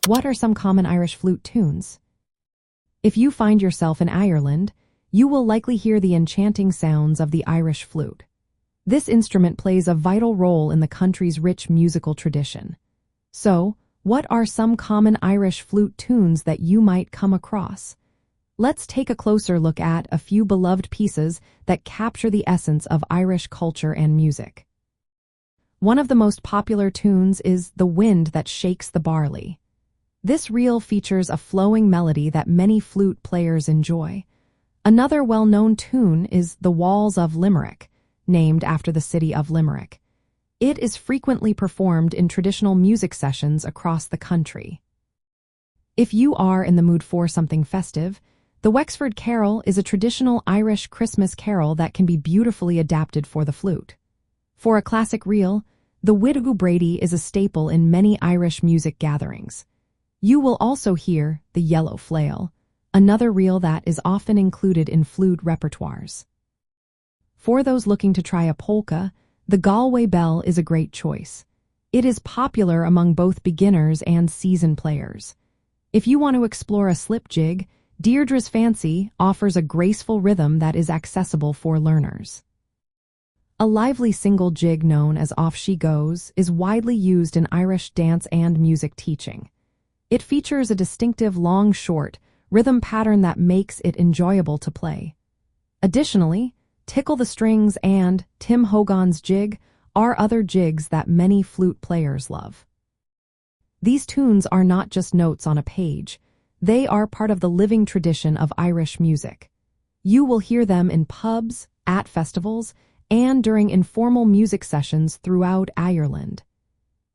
What are some common Irish flute tunes? If you find yourself in Ireland, you will likely hear the enchanting sounds of the Irish flute. This instrument plays a vital role in the country's rich musical tradition. So, what are some common Irish flute tunes that you might come across? Let's take a closer look at a few beloved pieces that capture the essence of Irish culture and music. One of the most popular tunes is "The Wind That Shakes the Barley." This reel features a flowing melody that many flute players enjoy. Another well-known tune is "The Walls of Limerick," named after the city of Limerick. It is frequently performed in traditional music sessions across the country. If you are in the mood for something festive, the Wexford Carol is a traditional Irish Christmas carol that can be beautifully adapted for the flute. For a classic reel, the Widhu Brady is a staple in many Irish music gatherings. You will also hear the Yellow Flail, another reel that is often included in flute repertoires. For those looking to try a polka, the Galway Bell is a great choice. It is popular among both beginners and seasoned players. If you want to explore a slip jig, Deirdre's Fancy offers a graceful rhythm that is accessible for learners. A lively single jig known as Off She Goes is widely used in Irish dance and music teaching. It features a distinctive long-short rhythm pattern that makes it enjoyable to play. Additionally, Tickle the Strings and Tim Hogan's Jig are other jigs that many flute players love. These tunes are not just notes on a page, they are part of the living tradition of Irish music. You will hear them in pubs, at festivals, and during informal music sessions throughout Ireland.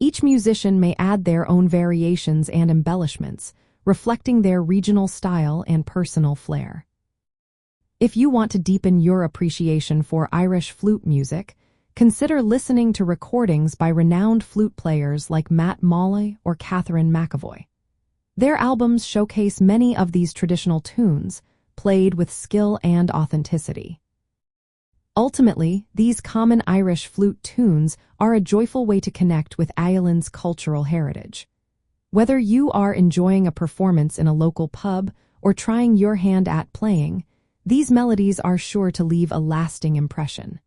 Each musician may add their own variations and embellishments, reflecting their regional style and personal flair. If you want to deepen your appreciation for Irish flute music, consider listening to recordings by renowned flute players like Matt Molloy or Catherine McAvoy. Their albums showcase many of these traditional tunes, played with skill and authenticity. Ultimately, these common Irish flute tunes are a joyful way to connect with Ireland's cultural heritage. Whether you are enjoying a performance in a local pub or trying your hand at playing, these melodies are sure to leave a lasting impression.